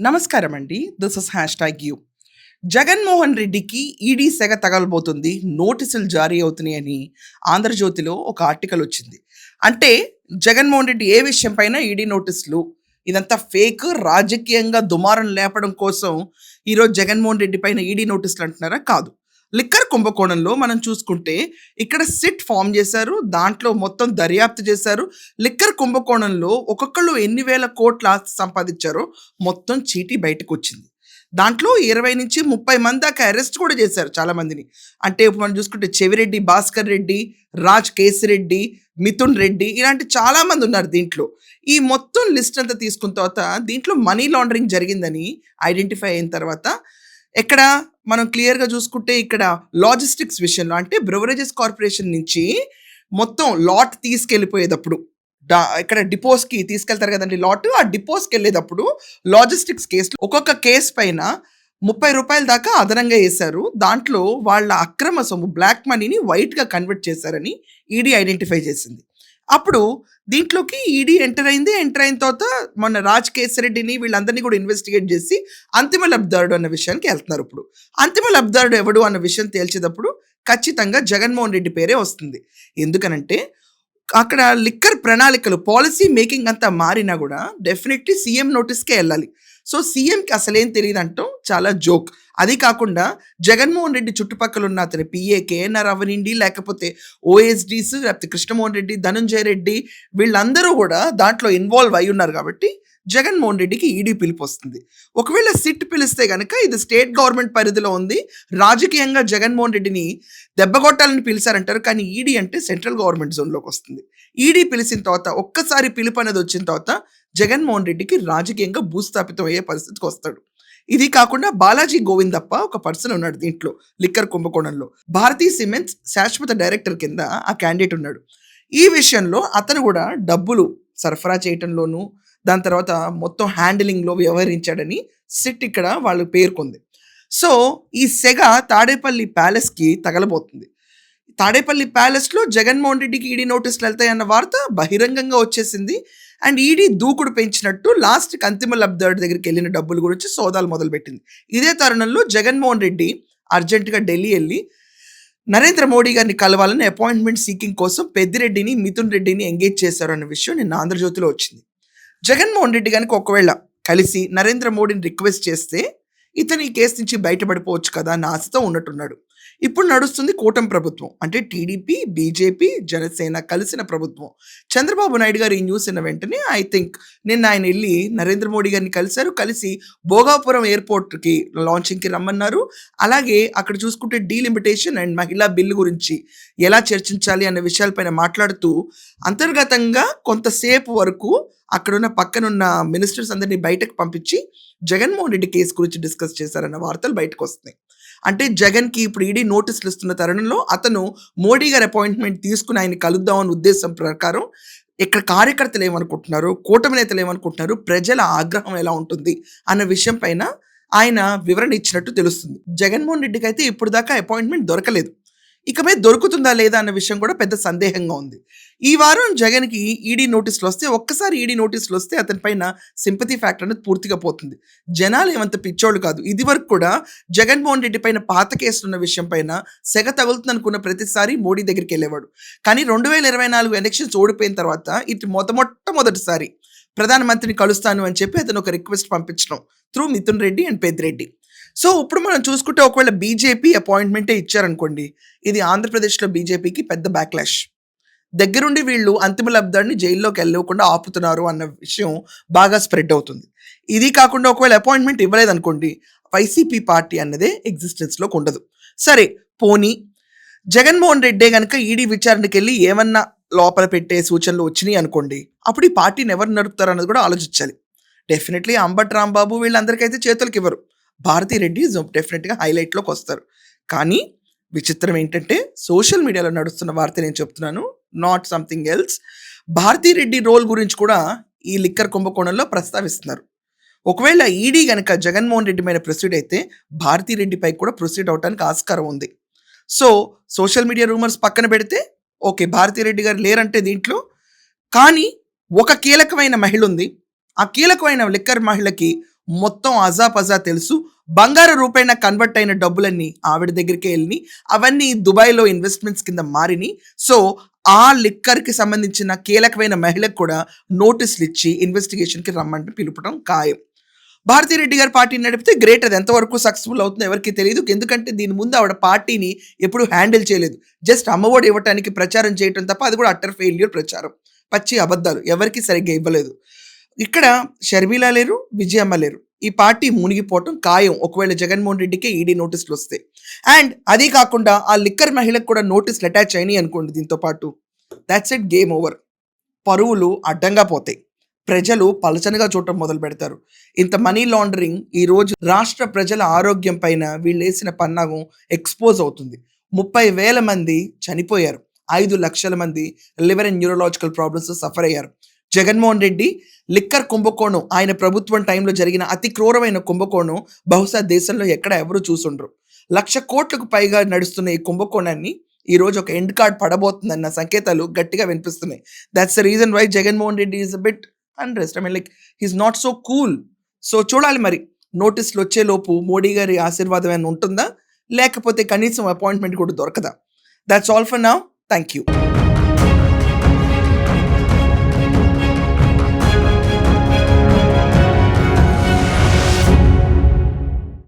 నమస్కారం అండి. This is #you. Jaganmohan రెడ్డికి ఈడీ సెగ తగలబోతుంది. నోటీసులు జారీ అవుతున్నాయని ఆంధ్రజ్యోతిలో ఒక ఆర్టికల్ వచ్చింది. అంటే జగన్మోహన్ రెడ్డి ఏ విషయం పైన ఈడీ నోటీసులు, ఇదంతా ఫేక్, రాజకీయంగా దుమారం లేపడం కోసం ఈరోజు జగన్మోహన్ రెడ్డి పైన ఈడీ నోటీసులు అంటున్నారా? కాదు. లిక్కర్ కుంభకోణంలో మనం చూసుకుంటే ఇక్కడ సిట్ ఫామ్ చేశారు. దాంట్లో మొత్తం దర్యాప్తు చేశారు. లిక్కర్ కుంభకోణంలో ఒక్కొక్కళ్ళు ఎన్ని వేల కోట్ల ఆస్తి సంపాదించారో మొత్తం చీటీ బయటకొచ్చింది. దాంట్లో 20 నుంచి 30 మంది దాకా అరెస్ట్ కూడా చేశారు చాలా మందిని. అంటే ఇప్పుడు మనం చూసుకుంటే చెవిరెడ్డి భాస్కర్ రెడ్డి, రాజ్ కేసిరెడ్డి, మిథున్ రెడ్డి ఇలాంటి చాలా మంది ఉన్నారు దీంట్లో. ఈ మొత్తం లిస్ట్ అంతా తీసుకున్న తర్వాత దీంట్లో మనీ లాండరింగ్ జరిగిందని ఐడెంటిఫై అయిన తర్వాత ఎక్కడ మనం క్లియర్‌గా చూసుకుంటే ఇక్కడ లాజిస్టిక్స్ విషయంలో అంటే బ్రివరేజెస్ కార్పొరేషన్ నుంచి మొత్తం లాట్ తీసుకెళ్ళిపోయేటప్పుడు ఇక్కడ డిపోస్‌కి తీసుకెళ్తారు కదండీ లాట్. ఆ డిపోస్‌కెళ్ళేటప్పుడు లాజిస్టిక్స్ కేసులు ఒక్కొక్క కేస్ పైన ₹30 దాకా అదనంగా ఏశారు. దాంట్లో వాళ్ళ అక్రమ సొమ్ము బ్లాక్ మనీని వైట్‌గా కన్వర్ట్ చేశారని ఈడీ ఐడెంటిఫై చేసింది. అప్పుడు దీంట్లోకి ఈడీ ఎంటర్ అయింది. ఎంటర్ అయిన తర్వాత మొన్న రాజ్ కేసిరెడ్డిని వీళ్ళందరినీ కూడా ఇన్వెస్టిగేట్ చేసి అంతిమ లబ్ధిదారుడు అన్న విషయానికి వెళ్తున్నారు. ఇప్పుడు అంతిమ లబ్ధిదారుడు ఎవడు అన్న విషయం తేల్చేటప్పుడు ఖచ్చితంగా జగన్మోహన్ రెడ్డి పేరే వస్తుంది. ఎందుకనంటే అక్కడ లిక్కర్ ప్రణాళికలు పాలసీ మేకింగ్ అంతా మారినా కూడా డెఫినెట్లీ సీఎం నోటీస్కే వెళ్ళాలి. సో సీఎంకి అసలేం తెలియదంటాం చాలా జోక్. అది కాకుండా జగన్మోహన్ రెడ్డి చుట్టుపక్కల ఉన్న అతని పిఏ కేఎన్ఆర్ అవనిండి, లేకపోతే ఓఎస్డీస్, లేకపోతే కృష్ణమోహన్ రెడ్డి, ధనుంజయ రెడ్డి వీళ్ళందరూ కూడా దాంట్లో ఇన్వాల్వ్ అయి ఉన్నారు కాబట్టి జగన్మోహన్ రెడ్డికి ఈడీ పిలుపు వస్తుంది. ఒకవేళ సిట్ పిలిస్తే కనుక ఇది స్టేట్ గవర్నమెంట్ పరిధిలో ఉంది, రాజకీయంగా జగన్మోహన్ రెడ్డిని దెబ్బగొట్టాలని పిలిచారంటారు. కానీ ఈడీ అంటే సెంట్రల్ గవర్నమెంట్ జోన్లోకి వస్తుంది. ఈడీ పిలిచిన తర్వాత ఒక్కసారి పిలుపు అనేది వచ్చిన తర్వాత జగన్మోహన్ రెడ్డికి రాజకీయంగా భూస్థాపితం అయ్యే పరిస్థితికి వస్తాడు. ఇది కాకుండా బాలాజీ గోవిందప్ప ఒక పర్సన్ ఉన్నాడు దీంట్లో లిక్కర్ కుంభకోణంలో. భారతీ సిమెంట్స్ శాశ్వత డైరెక్టర్ కింద ఆ క్యాండిడేట్ ఉన్నాడు. ఈ విషయంలో అతను కూడా డబ్బులు సరఫరా చేయటంలోనూ దాని తర్వాత మొత్తం హ్యాండిలింగ్లో వ్యవహరించాడని సిట్ ఇక్కడ వాళ్ళు పేర్కొంది. సో ఈ సెగ తాడేపల్లి ప్యాలెస్కి తగలబోతుంది. తాడేపల్లి ప్యాలెస్లో జగన్మోహన్ రెడ్డికి ఈడీ నోటీసులు వెళ్తాయన్న వార్త బహిరంగంగా వచ్చేసింది. అండ్ ఈడీ దూకుడు పెంచినట్టు లాస్ట్కి అంతిమ లబ్ధిదారుడి దగ్గరికి వెళ్ళిన డబ్బుల గురించి సోదాలు మొదలుపెట్టింది. ఇదే తరుణంలో జగన్మోహన్ రెడ్డి అర్జెంటుగా ఢిల్లీ వెళ్ళి నరేంద్ర మోడీ గారిని కలవాలని అపాయింట్మెంట్ సీకింగ్ కోసం పెద్దిరెడ్డిని, మిథున్ రెడ్డిని ఎంగేజ్ చేశారు అన్న విషయం నిన్న ఆంధ్రజ్యోతిలో వచ్చింది. జగన్మోహన్ రెడ్డి కనుక ఒకవేళ కలిసి నరేంద్ర మోడీని రిక్వెస్ట్ చేస్తే ఇతను ఈ కేసు నుంచి బయటపడిపోవచ్చు కదా అన్న ఆశతో ఉన్నట్టున్నాడు. ఇప్పుడు నడుస్తుంది కూటమి ప్రభుత్వం, అంటే టీడీపీ, బీజేపీ, జనసేన కలిసిన ప్రభుత్వం. చంద్రబాబు నాయుడు గారు ఈ న్యూస్ అయిన వెంటనే ఐ థింక్ నిన్న ఆయన వెళ్ళి నరేంద్ర మోడీ గారిని కలిశారు. కలిసి భోగాపురం ఎయిర్పోర్ట్కి లాంచింగ్కి రమ్మన్నారు. అలాగే అక్కడ చూసుకుంటే డీలిమిటేషన్ అండ్ మహిళా బిల్లు గురించి ఎలా చర్చించాలి అనే విషయాలపైన మాట్లాడుతూ అంతర్గతంగా కొంతసేపు వరకు అక్కడున్న పక్కనున్న మినిస్టర్స్ అందరినీ బయటకు పంపించి జగన్మోహన్ రెడ్డి కేసు గురించి డిస్కస్ చేశారన్న వార్తలు బయటకు వస్తున్నాయి. అంటే జగన్కి ఇప్పుడు ఈడీ నోటీసులు ఇస్తున్న తరుణంలో అతను మోడీ గారి అపాయింట్మెంట్ తీసుకుని ఆయన కలుద్దామన్న ఉద్దేశం ప్రకారం ఇక్కడ కార్యకర్తలు ఏమనుకుంటున్నారు, కూటమి నేతలు ఏమనుకుంటున్నారు, ప్రజల ఆగ్రహం ఎలా ఉంటుంది అన్న విషయం పైన ఆయన వివరణ ఇచ్చినట్టు తెలుస్తుంది. జగన్మోహన్ రెడ్డికి అయితే ఇప్పుడు దాకా అపాయింట్మెంట్ దొరకలేదు. ఇకపై దొరుకుతుందా లేదా అన్న విషయం కూడా పెద్ద సందేహంగా ఉంది. ఈ వారం జగన్కి ఈడీ నోటీసులు వస్తే, ఒక్కసారి ఈడీ నోటీసులు వస్తే అతని పైన సింపతి ఫ్యాక్టర్ అనేది పూర్తిగా పోతుంది. జనాలు ఏమంత పిచ్చోళ్ళు కాదు. ఇది వరకు కూడా జగన్మోహన్ రెడ్డి పైన పాత కేసులు ఉన్న విషయం పైన సెగ తగులుతుంది అనుకున్న ప్రతిసారి మోడీ దగ్గరికి వెళ్ళేవాడు. కానీ 2024 ఎలక్షన్స్ ఓడిపోయిన తర్వాత ఇది మొట్టమొదటిసారి ప్రధానమంత్రిని కలుస్తాను అని చెప్పి అతను ఒక రిక్వెస్ట్ పంపించడం through Mithun Reddy and Peddireddy. So ఇప్పుడు మనం చూసుకుంటే ఒకవేళ బీజేపీ అపాయింట్మెంటే ఇచ్చారనుకోండి, ఇది ఆంధ్రప్రదేశ్లో బీజేపీకి పెద్ద బ్యాక్లాష్. దగ్గరుండి వీళ్ళు అంతిమ లబ్ధాన్ని జైల్లోకి వెళ్ళకుండా ఆపుతున్నారు అన్న విషయం బాగా స్ప్రెడ్ అవుతుంది. ఇది కాకుండా ఒకవేళ అపాయింట్మెంట్ ఇవ్వలేదనుకోండి, వైసీపీ పార్టీ అన్నదే ఎగ్జిస్టెన్స్లోకి ఉండదు. సరే పోనీ జగన్మోహన్ రెడ్డే కనుక ఈడీ విచారణకి వెళ్ళి ఏమన్నా లోపల పెట్టే సూచనలు వచ్చినాయి అనుకోండి, అప్పుడు ఈ పార్టీని ఎవరు నడుపుతారు అన్నది కూడా ఆలోచించాలి. డెఫినెట్లీ అంబట్ రాంబాబు వీళ్ళందరికైతే చేతులకు ఇవ్వరు. భారతీ రెడ్డి డెఫినెట్గా హైలైట్లోకి వస్తారు. కానీ విచిత్రం ఏంటంటే సోషల్ మీడియాలో నడుస్తున్న వార్త నేను చెప్తున్నాను, not something else. Bharathi Reddy role గురించి కూడా ఈ లిక్కర్ కుంభకోణంలో ప్రస్తావిస్తున్నారు. ఒకవేళ ఈడీ కనుక జగన్మోహన్ రెడ్డి మీద ప్రొసీడ్ అయితే భారతీ రెడ్డిపై కూడా ప్రొసీడ్ అవడానికి ఆస్కారం ఉంది. సో సోషల్ మీడియా రూమర్స్ పక్కన పెడితే ఓకే, భారతీ రెడ్డి గారు లేరంటే దీంట్లో, కానీ ఒక కీలకమైన మహిళ ఉంది. ఆ కీలకమైన లిక్కర్ మహిళకి మొత్తం అజాపజా తెలుసు. బంగారు రూపేణ కన్వర్ట్ అయిన డబ్బులన్నీ ఆవిడ దగ్గరికే వెళ్ళి అవన్నీ దుబాయ్లో ఇన్వెస్ట్మెంట్స్ కింద మారిని. సో ఆ లిక్కర్కి సంబంధించిన కీలకమైన మహిళకు కూడా నోటీసులు ఇచ్చి ఇన్వెస్టిగేషన్కి రమ్మంటే పిలుపడం ఖాయం. భారతిరెడ్డి గారు పార్టీ నడిపితే గ్రేట్. అది ఎంతవరకు సక్సెస్ఫుల్ అవుతుందో ఎవరికి తెలియదు. ఎందుకంటే దీని ముందు ఆవిడ పార్టీని ఎప్పుడు హ్యాండిల్ చేయలేదు. జస్ట్ అమ్మఒడి ఇవ్వటానికి ప్రచారం చేయటం తప్ప, అది కూడా అట్టర్ ఫెయిల్యూర్ ప్రచారం, పచ్చి అబద్ధాలు, ఎవరికి సరిగ్గా ఇవ్వలేదు. ఇక్కడ షర్మిల లేరు, విజయమ్మ లేరు. ఈ పార్టీ మునిగిపోవటం ఖాయం ఒకవేళ జగన్మోహన్ రెడ్డికి ఈడీ నోటీసులు వస్తాయి. అండ్ అదే కాకుండా ఆ లిక్కర్ మహిళకు కూడా నోటీసులు అటాచ్ అయినాయి అనుకోండి, దీంతో పాటు దాట్స్ ఇట్, గేమ్ ఓవర్. పరువులు అడ్డంగా పోతాయి, ప్రజలు పలచనగా చూడటం మొదలు పెడతారు. ఇంత మనీ లాండరింగ్ ఈరోజు రాష్ట్ర ప్రజల ఆరోగ్యం పైన వీళ్ళు వేసిన పన్నాగం ఎక్స్పోజ్ అవుతుంది. 30,000 మంది చనిపోయారు, 5 లక్షల మంది liver and neurological problems suffer అయ్యారు. జగన్మోహన్ రెడ్డి లిక్కర్ కుంభకోణం ఆయన ప్రభుత్వం టైంలో జరిగిన అతి క్రూరమైన కుంభకోణం బహుశా దేశంలో ఎక్కడ ఎవరు చూసుండ్రు. 1,00,000 కోట్లకు పైగా నడుస్తున్న ఈ కుంభకోణాన్ని ఈ రోజు ఒక ఎండ్ కార్డ్ పడబోతుందన్న సంకేతాలు గట్టిగా వినిపిస్తున్నాయి. That's the reason why Jaganmohan Reddy is a bit unrest. I mean like he's not so cool. So చూడాలి మరి నోటీసులు వచ్చేలోపు మోడీ గారి ఆశీర్వాదం ఏమైనా ఉంటుందా, లేకపోతే కనీసం అపాయింట్మెంట్ కూడా దొరకదా. That's all for now. Thank you.